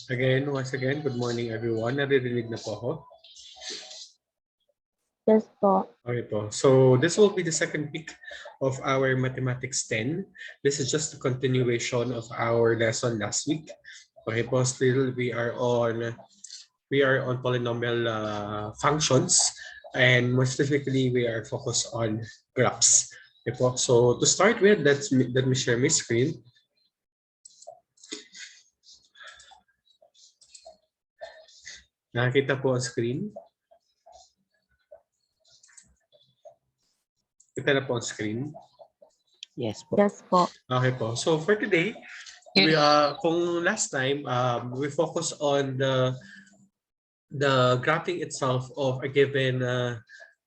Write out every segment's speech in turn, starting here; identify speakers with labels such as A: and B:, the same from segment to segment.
A: Again, once again, good morning everyone. Naririnig na po ako?
B: Yes po.
A: Okay po. So this will be the second week of our Mathematics 10. This is just a continuation of our lesson last week. Okay po, still we are on polynomial functions, and more specifically we are focused on graphs. Okay po. So to start with, let me share my screen. Nakikita po ang screen. Kita na po ang screen.
C: Yes po.
B: Yes po.
A: Okay po. So for today, we kung last time we focus on the graphing itself of a given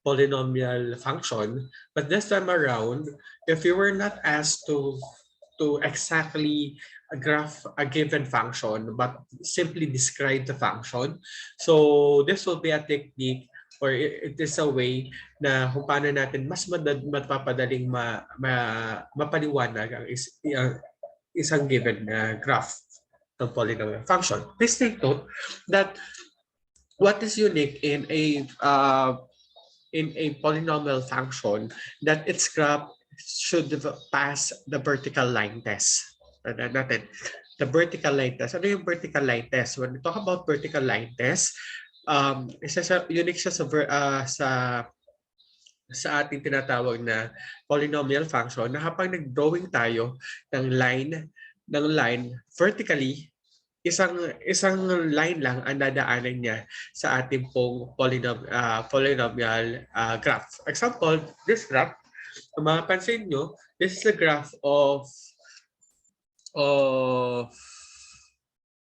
A: polynomial function, but this time around, if you were not asked to exactly graph a given function but simply describe the function, so this will be a technique, or it is a way na kung paano natin mas mapapadaling mapaliwanag ang isang given graph ng polynomial function. Please take note that what is unique in a polynomial function, that its graph should pass the vertical line test. Natin, the vertical line test. Ano yung vertical line test? When we talk about vertical line test, unique siya sa ating tinatawag na polynomial function, na kapag nag-drawing tayo ng line vertically, isang line lang ang dadaanan niya sa ating pong polynomial graph. Example, this graph, kung mapapansin nyo, this is a graph of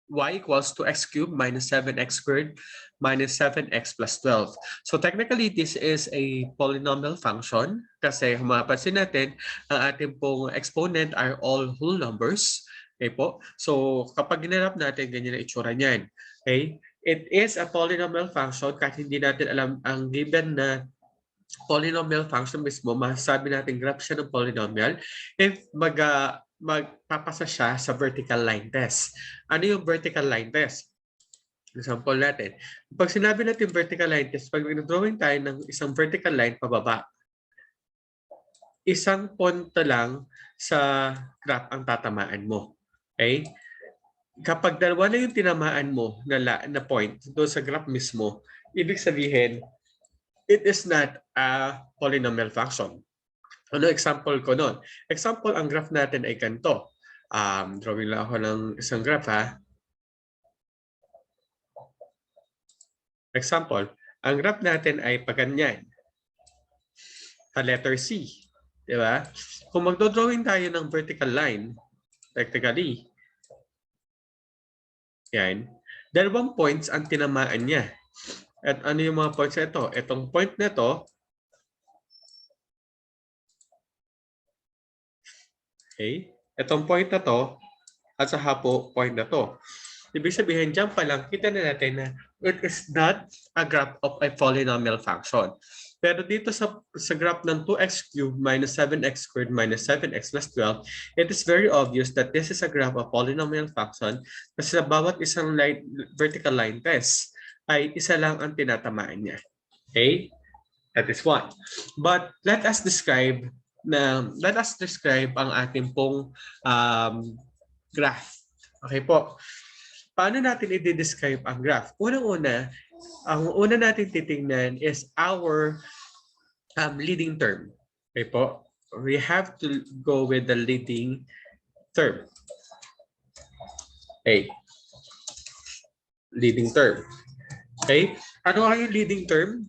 A: y equals to x cubed minus 7x squared minus 7x plus 12. So technically, this is a polynomial function kasi kung mapapansin natin, ang ating pong exponent are all whole numbers. Okay po? So kapag ginanap natin, ganyan ang itsura niyan. Okay? It is a polynomial function kahit hindi natin alam ang given na polynomial function mismo, masasabi natin graph siya ng polynomial if magpapasa siya sa vertical line test. Ano yung vertical line test? Example natin. Pag sinabi natin vertical line test, pag nag-drawing tayo ng isang vertical line pababa, isang punto lang sa graph ang tatamaan mo. Okay? Kapag dalawa na yung tinamaan mo na point doon sa graph mismo, ibig sabihin, it is not a polynomial function. Ano example ko nun? Example, ang graph natin ay ganito. Drawing lang ako ng isang graph ha. Example, ang graph natin ay paganyan. Sa letter C. Di ba? Kung magdodrawing tayo ng vertical line, technically, yan, dalawang points ang tinamaan niya. At ano yung mga points na ito? Itong point na ito, okay, itong point na to, at saka po point na to. Ibig sabihin, dyan pa lang, kita na natin na it is not a graph of a polynomial function. Pero dito sa graph ng 2x cubed minus 7x squared minus 7x plus 12, it is very obvious that this is a graph of polynomial function kasi sa bawat isang vertical line test ay isa lang ang tinatamaan niya. Okay? That is one. But let us describe ang ating pong graph. Okay po. Paano natin i-describe ang graph? Unang-una, ang una natin titingnan is our leading term. Okay po? We have to go with the leading term. Okay. Leading term. Okay? Ano ang yung leading term?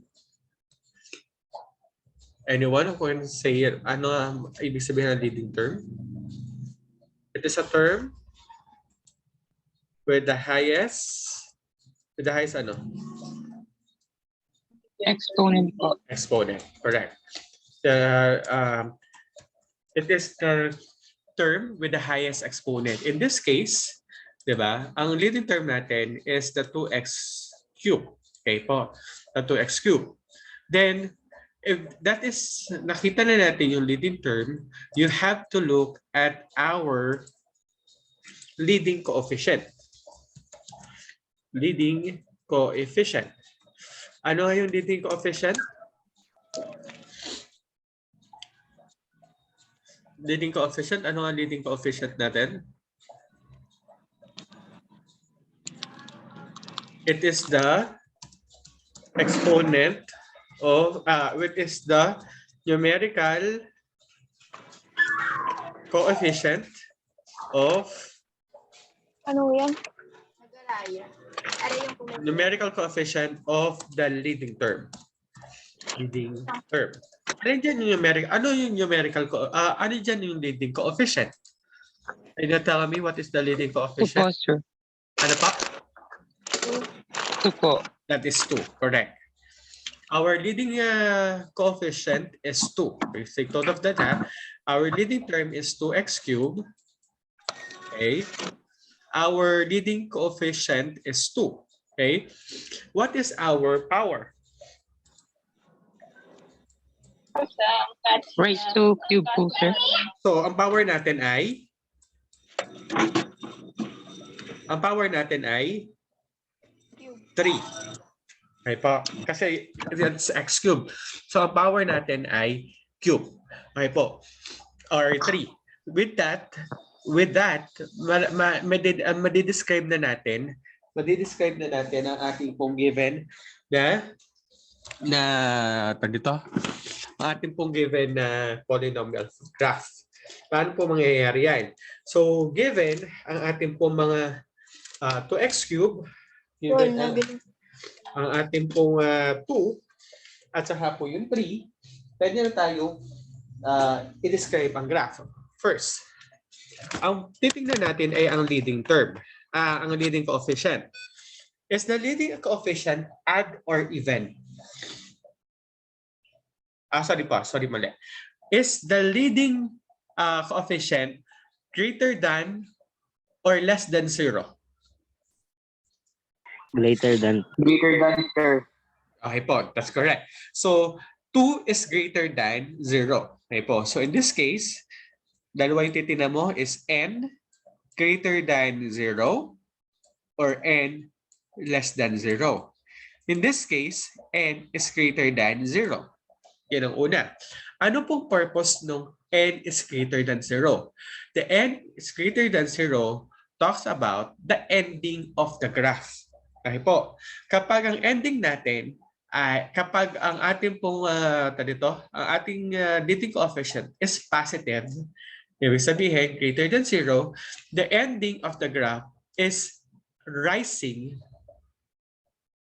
A: Anyone who can say it? Ano ang ibig sabihin ng leading term? It is a term with the highest ano?
C: Exponent po.
A: Exponent, correct. It is the term with the highest exponent. In this case, di ba, ang leading term natin is the 2x cubed. Okay po, the 2x cubed. Then, if that is, nakita na natin yung leading term, you have to look at our leading coefficient. leading coefficient. Ano yung leading coefficient? Leading coefficient, ano ang leading coefficient natin? It is the exponent of, it is the numerical coefficient of
B: Ano yan?
A: numerical coefficient of the leading term. Leading term. Ano dyan yung numerical? Ano yung numerical ano dyan yung leading coefficient? Can you tell me what is the leading
C: 2 po,
A: coefficient?
C: sir.
A: Ano pa?
C: 2 po.
A: That is 2. Correct. Our leading coefficient is 2. Please take note of that. Our leading term is 2x cubed. Okay. Our leading coefficient is 2. Okay. What is our power?
C: Raise to cube po, sir.
A: So, ang power natin ay 3. Okay po. Kasi it's x cube. So, ang power natin ay cube. Okay po. Or 3. With that, madidescribe na natin ang ating pong given ang ating pong given na polynomial graph. Paano po mangyayari yan? So, given ang ating pong mga 2x cube, given ang ating pong 2, at saka po yung 3, pwede na tayo i-describe ang graph. First, ang titingnan natin ay ang leading term, ang leading coefficient. Is the leading coefficient odd or even? Sorry, mali. Is the leading coefficient greater than or less than 0?
C: Greater than. Sir.
A: Okay po, that's correct. So, 2 is greater than 0. Okay po. So, in this case, dalawa yung titignan mo is n greater than 0 or n less than 0. In this case, n is greater than 0. Yan ang una. Ano pong purpose ng n is greater than 0? The n is greater than 0 talks about the ending of the graph. Okay po. Kapag ang ending natin ay kapag ang ating pong ang ating leading coefficient is positive, ibig sabihin greater than 0, the ending of the graph is rising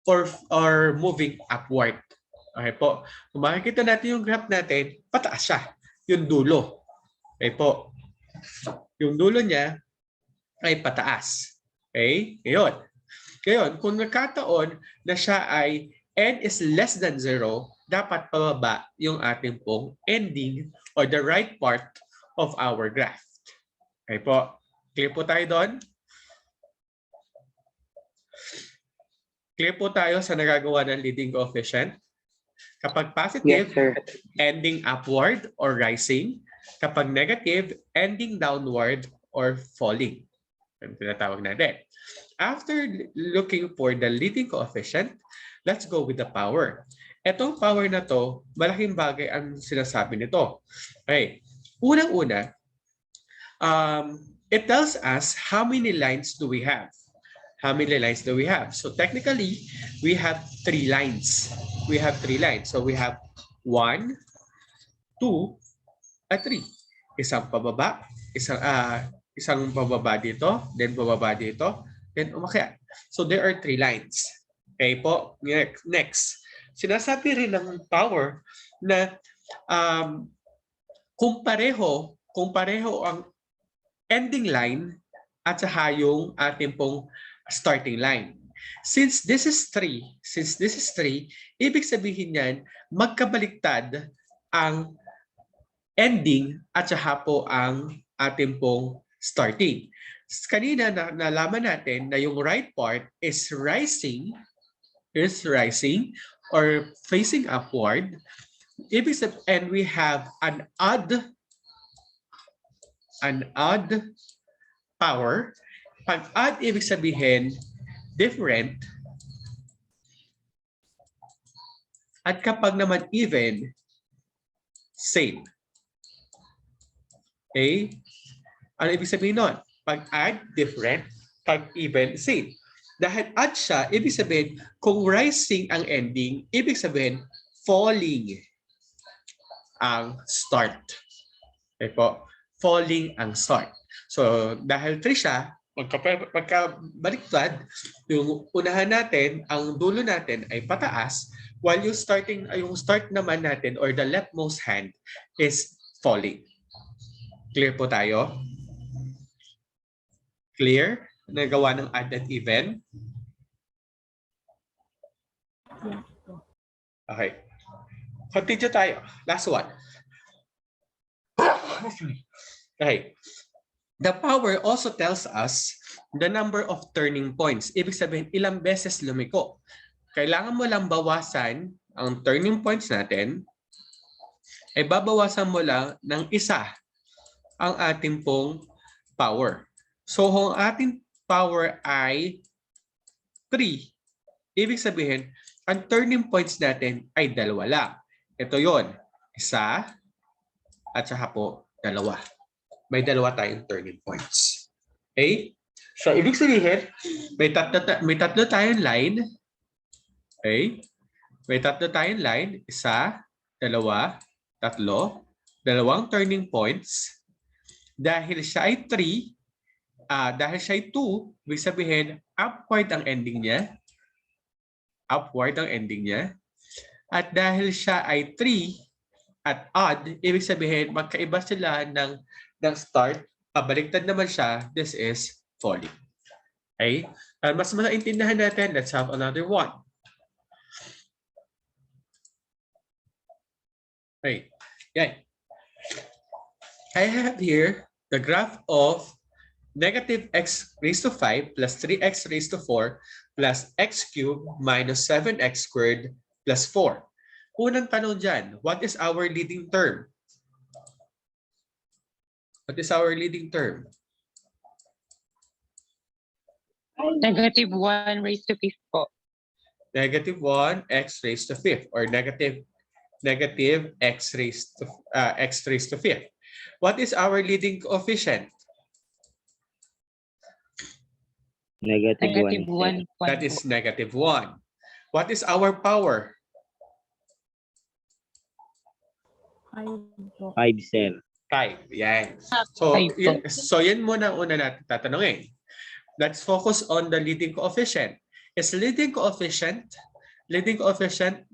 A: or moving upward. Okay po. Kung makikita natin yung graph natin, pataas siya. Yung dulo. Okay po. Yung dulo niya ay pataas. Okay? Ngayon, kung nagkataon na siya ay n is less than 0, dapat pababa yung ating pong ending or the right part of our graph. Okay po. Clear po tayo doon? Clear po tayo sa nagagawa ng leading coefficient? Kapag positive,
C: Yes, sir.
A: ending upward or rising. Kapag negative, ending downward or falling. Ang tinatawag natin. After looking for the leading coefficient, let's go with the power. Etong power na to, malaking bagay ang sinasabi nito. Okay. Unang-una, it tells us how many lines do we have. How many lines do we have? So technically, we have 3 lines. We have 3 lines. So we have 1, 2, at 3. Isang pababa, isang pababa dito, then pababa dito, then umakyat. So there are 3 lines. Okay po? Next. Sinasabi rin ng power na kung pareho ang ending line at saka yung ating pong starting line. Since this is 3, ibig sabihin yan, magkabaliktad ang ending at saka po ang ating pong starting. Kanina nalaman natin na yung right part is rising or facing upward. Ibig sabihin, and we have an odd power. Pag odd, ibig sabihin, different, at kapag naman even, same. Okay? Ano ibig sabihin nun? Pag add, different. Pag even, same. Dahil add siya, ibig sabihin, kung rising ang ending, ibig sabihin, falling ang start. Okay po? Falling ang start. So, dahil 3 siya, pagkabaliktad, yung unahan natin, ang dulo natin ay pataas, while yung start naman natin or the leftmost hand is falling. Clear po tayo? Clear? Nagawa ng add at even? Okay. Continue tayo. Last one. Okay. The power also tells us the number of turning points. Ibig sabihin, ilang beses lumiko. Kailangan mo lang bawasan ang turning points natin, ay babawasan mo lang ng isa ang ating pong power. So, kung ating power ay 3, ibig sabihin, ang turning points natin ay 2 lang. Ito yon, isa at saka po 2. May 2 tayong turning points. Okay? So, ibig sabihin, may tatlo tayong line. Okay? May 3 tayong line. 1, 2, 3. 2 turning points. Dahil siya ay 3, dahil siya ay 2, ibig sabihin, upward ang ending niya. Upward ang ending niya. At dahil siya ay 3 at odd, ibig sabihin, magkaiba sila ng start. Baliktad naman siya, this is falling. Okay? Mas maintindihan natin, let's have another one. Okay. Yan. I have here the graph of negative x raised to 5 plus 3x raised to 4 plus x cubed minus 7x squared plus 4. Unang tanong dyan, what is our leading term? What is our leading term?
C: Negative 1 raised to 5 po.
A: Negative 1 x raised to 5 or negative x raised to 5. What is our leading coefficient?
C: Negative 1.
A: That is negative 1. What is our power?
C: 5, sir.
A: 5. Yan.
C: Five po.
A: So yan muna ang una natin tatanungin. Let's focus on the leading coefficient. Is leading coefficient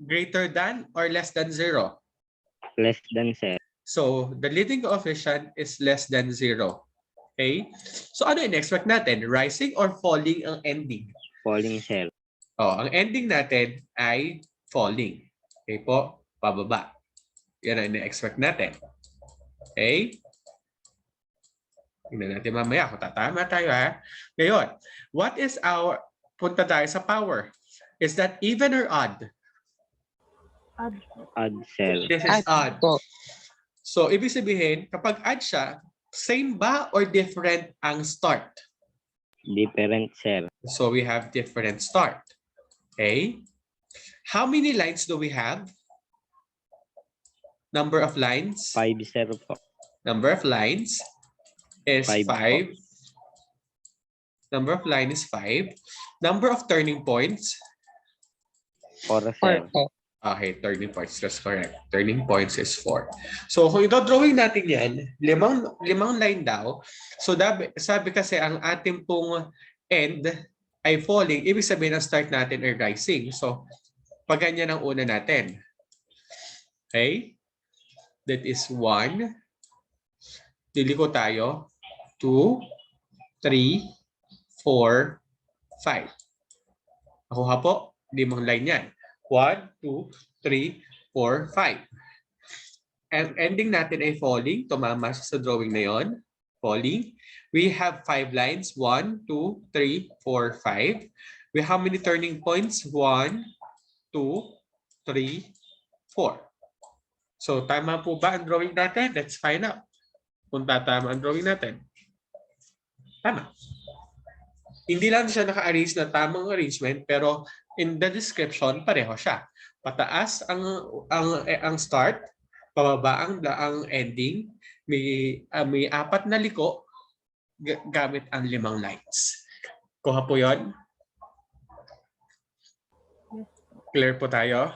A: greater than or less than 0?
C: Less than, sir.
A: So the leading coefficient is less than 0. Okay? So ano in-expect natin? Rising or falling ang ending?
C: Falling, sir.
A: Ang ending natin ay falling. Okay po? Pababa. Yan ang in-expect natin. Okay? Tingnan natin mamaya kung tatama tayo ha. Ngayon, what is our, punta tayo sa power. Is that even or odd?
C: Odd, sir.
A: This is odd.
C: Po.
A: So, ibig sabihin, kapag add siya, same ba or different ang start?
C: Different, sir.
A: So, we have different start. Okay? How many lines do we have? Number of lines?
C: 5, sir po.
A: Number of lines is 5.
C: Five.
A: Number of line is 5. Number of turning points?
C: 4, sir.
A: Okay, turning points. That's correct. Turning points is 4. So, kung ito-drawing natin yan, limang line daw. So, sabi kasi ang ating pong end ay falling. Ibig sabihin ang start natin ay rising. So, pag ganyan ang una natin. Okay? That is 1. Liliko tayo. 2, 3, 4, 5. Nakuha po, 5 line yan. 1, 2, 3, 4, 5. And ending natin ay falling. Tumama siya sa drawing na yon. Falling. We have 5 lines. 1, 2, 3, 4, 5. We have how many turning points? 1, 2, 3, 4. So, tama po ba ang drawing natin? Let's find out. Kung tatama ang drawing natin. Tama. Hindi lang siya naka-arrange na tamang arrangement, pero in the description, pareho siya. Pataas ang start, pababa ang ending, may apat na liko gamit ang 5 lines. Kuha po yun? Clear po tayo?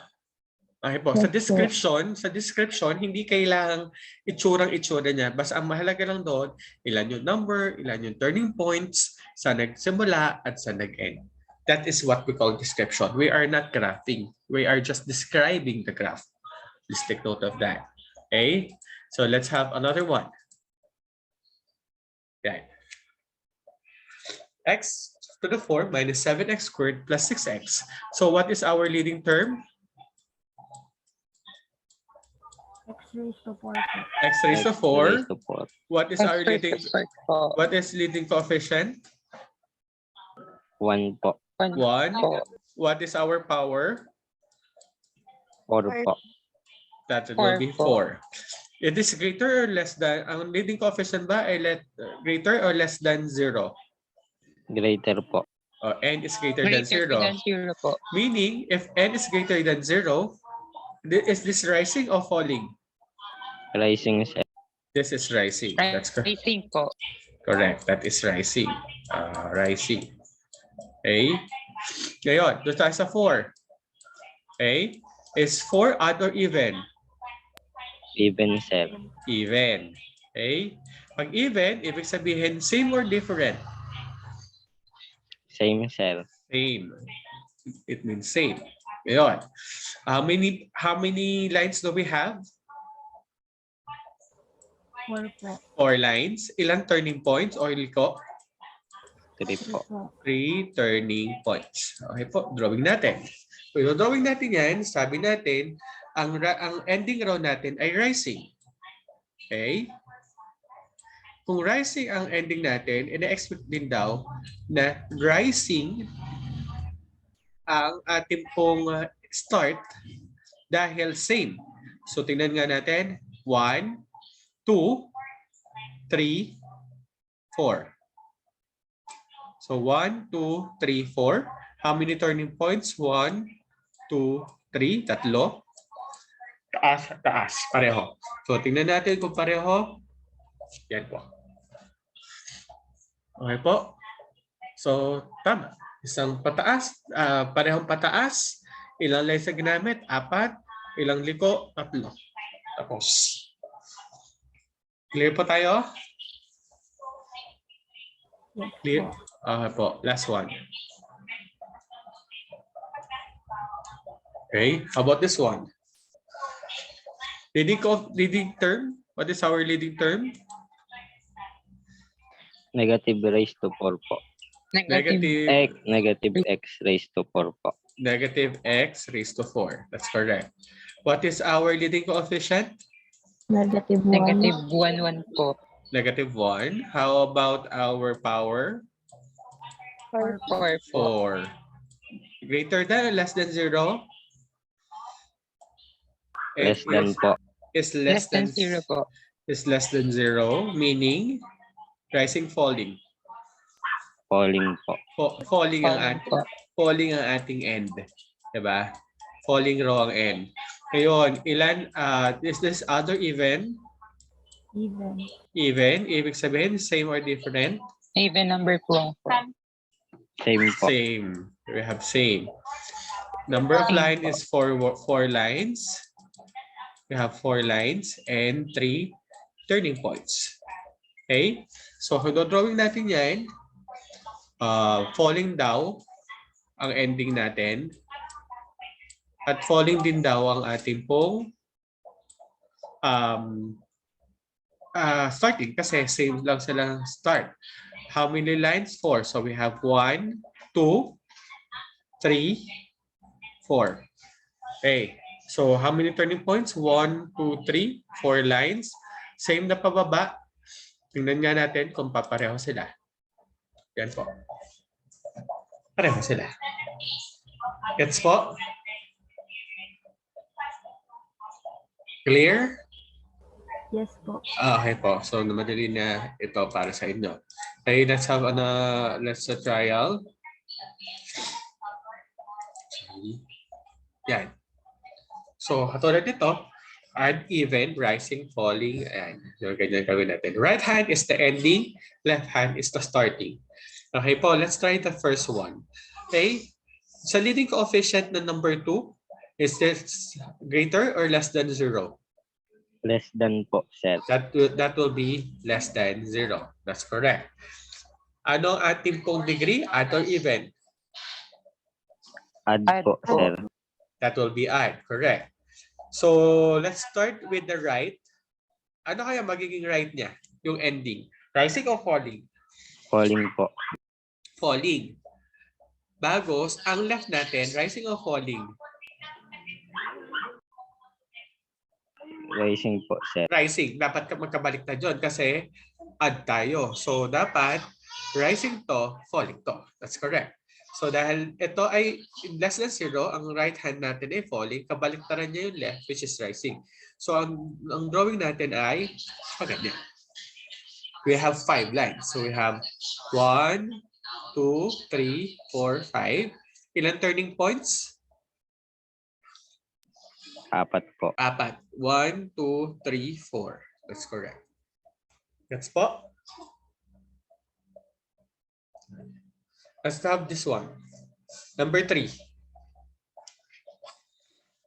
A: Okay po. Sa description, hindi kailangang itsura niya. Basta ang mahalaga lang doon, ilan yung number, ilan yung turning points, sa nagsimula at sa nag-end. That is what we call description. We are not graphing. We are just describing the graph. Please take note of that. Okay? So let's have another one. Okay. X to the 4 minus 7x squared plus 6x. So what is our leading term?
B: X raised to 4.
A: X raised to 4. What is our leading?
C: Start po.
A: What is leading coefficient?
D: 1 po.
A: 1.
C: Po.
A: What is our power?
D: 4 po.
A: That will be 4.
C: Four.
A: It is greater or less than, ang leading coefficient ba ay greater or less than 0?
D: Greater po.
A: N is greater than 0.
C: than 0 po.
A: Meaning, if N is greater than 0, is this rising or falling?
D: Rising sir.
A: This is rising. That's correct.
C: Rating po.
A: Correct. That is rising. Rising. Okay. Ngayon, doon tayo sa 4. Okay. Is 4 odd or even?
D: Even sir.
A: Even. Okay. Pag even, ibig sabihin same or different?
D: Same sir.
A: Same. It means same. Ngayon. How many lines do we have?
B: 4 po.
A: 4 lines. Ilang turning points or liko?
D: 3 po.
A: 3 turning points. Okay po, drawing natin. So, yung drawing natin yan, sabi natin, ang ending row natin ay rising. Okay? Kung rising ang ending natin, ina-expect din daw na rising ang ating pong start dahil same. So, tingnan nga natin. 1, 2, 3, 4. So 1, 2, 3, 4. How many turning points? 1, 2, 3. Tatlo. Taas, taas. Pareho. So tingnan natin kung pareho. Yan po. Okay po. So tama. Isang pataas. Parehong pataas. Ilang lines na ginamit? 4. Ilang liko? 3. Tapos. Clear po tayo?
B: Yes
A: Clear?
B: po.
A: Okay po. Last one. Okay. How about this one? Leading term? What is our leading term?
D: Negative raised to 4 po. Negative x raised to 4 po.
A: Negative x raised to 4. That's correct. What is our leading coefficient?
B: Negative 1.
C: Negative 1, 1 po.
A: Negative 1. How about our power?
B: 4 po.
C: 4 po.
A: 4. Greater than or less than 0?
D: Less than po.
A: Is
C: Less than 0 po.
A: Is less than 0, meaning rising, falling.
D: Falling po.
A: Falling
C: Falling
A: ang ating end. Diba? Falling row ang end. Ngayon, ilan, is this other even?
B: Even.
A: Even, ibig sabihin, same or different?
C: Even number po.
D: Same po.
A: Same. We have same. Number of line is 4 lines. We have 4 lines and 3 turning points. Okay? So, kung drawing natin yan, falling daw ang ending natin. At falling din daw ang ating pong starting kasi same lang silang start. How many lines? 4. So we have 1, 2, 3, 4. Okay. So how many turning points? 1, 2, 3, 4 lines. Same na pababa. Tingnan nga natin kung papareho sila. Yan po. Pareho sila. Gets po? Clear?
B: Yes po.
A: Okay po. So, madali na ito para sa inyo. Okay, let's have let's a trial. Yan. So, katulad nito, add, even, rising, falling, and yung ganyan gawin natin. Right hand is the ending, left hand is the starting. Okay po, let's try the first one. Okay, sa leading coefficient na number 2, is this greater or less than 0?
D: Less than po, sir.
A: That will be less than 0. That's correct. Ano ang ating pong degree? Add or even?
D: Add
C: Add
D: po,
C: po.
D: sir.
A: That will be add. Correct. So, let's start with the right. Ano kaya magiging right niya? Yung ending. Rising or falling?
D: Falling po.
A: Falling. Bagos, ang left natin, rising or falling?
D: Rising po, sir.
A: Rising. Dapat magkabalik na dyan kasi add tayo. So, dapat rising to, falling to. That's correct. So, dahil ito ay less than 0, ang right hand natin ay falling, kabaliktaran niya yung left, which is rising. So, ang drawing natin ay ganyan. We have 5 lines. So, we have 1, 2, 3, 4, 5. Ilan turning points?
D: 4 po.
A: 4. 1, 2, 3, 4. That's correct. That's po. Let's have this one. Number 3.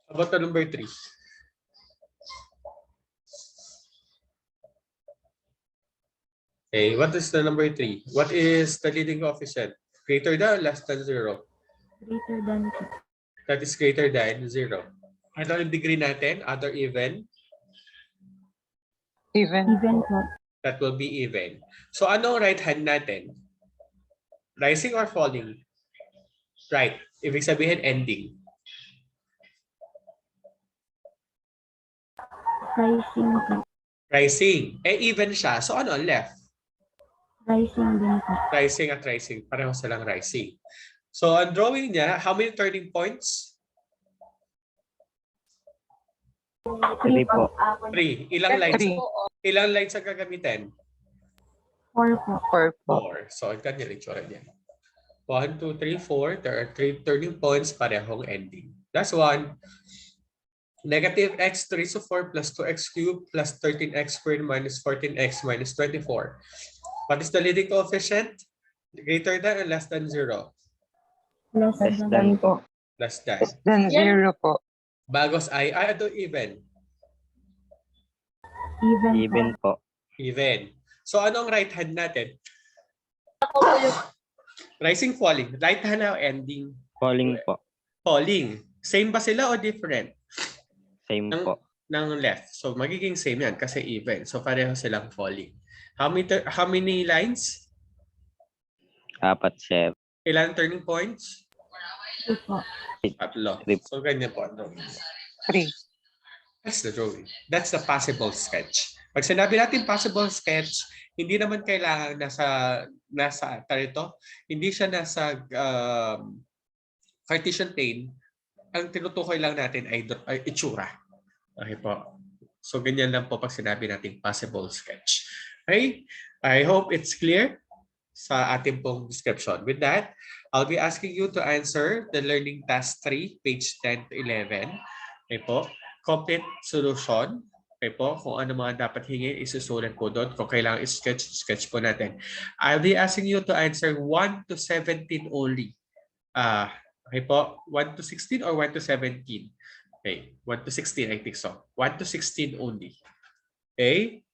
A: How about the number 3? Okay, what is the number 3? What is the leading coefficient? Greater than or less than 0?
B: Greater than 2.
A: That is greater than 0. Ano yung degree natin? Other even?
C: Even.
B: Even po.
A: That will be even. So ano ang right hand natin? Rising or falling? Right. Ibig sabihin ending.
B: Rising po.
A: Rising. Even siya. So ano ang left?
B: Rising din po.
A: Rising at rising. Pareho silang rising. So ang drawing niya, how many turning points?
D: 3 po.
A: 3. Ilang lines?
C: 3.
A: Ilang lines ang gagamitin?
B: 4 po.
C: 4 po.
A: 4. So ang kanya itsura niya. 1, 2, 3, 4. There are 3 turning points, parehong ending. Last one. Negative x to the raised to 4 plus 2x cubed plus 13x squared minus 14x minus 24. What is the leading coefficient? Greater than or less than 0?
B: Less
D: Less
B: than
D: than po.
A: Less than.
C: Less than 0 po.
A: Bagos ay ito even.
B: Even,
D: Even
B: po.
D: po.
A: Even. So anong right hand natin? Rising, falling. Right hand na ending.
D: Falling po.
A: Falling. Same ba sila o different?
D: Same po.
A: Ng left. So magiging same yan kasi even. So pareho silang falling. How many lines?
D: 4, sir.
A: Ilan turning points?
B: 2 po.
A: 3. So ganyan po ang drawing.
C: 3.
A: That's the drawing. That's the possible sketch. Pag sinabi natin possible sketch, hindi naman kailangan nasa tarito, hindi siya nasa Cartesian plane. Ang tinutukoy lang natin ay itsura. Okay po. So ganyan lang po pag sinabi natin possible sketch. Okay? I hope it's clear sa ating pong description. With that, I'll be asking you to answer the learning task 3, page 10 to 11. Okay po. Complete solution. Okay po. Kung ano mga dapat hingin, isusulat po doon. Kung kailangan sketch po natin. I'll be asking you to answer 1 to 17 only. Okay po. 1 to 16 or 1 to 17? Okay. 1 to 16, I think so. 1 to 16 only. Okay?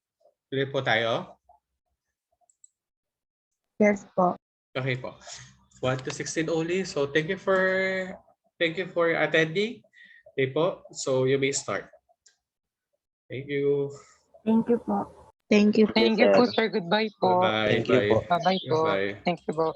A: Tuloy po tayo.
B: Yes po.
A: Okay po. 1 to 16 only. So thank you for attending. Okay po. So you may start. Thank you.
B: Thank you po.
E: Thank you.
C: Thank you po, sir. Goodbye po.
A: Bye-bye.
D: Thank you po.
C: Bye-bye po.
A: Bye-bye.
C: Thank you po.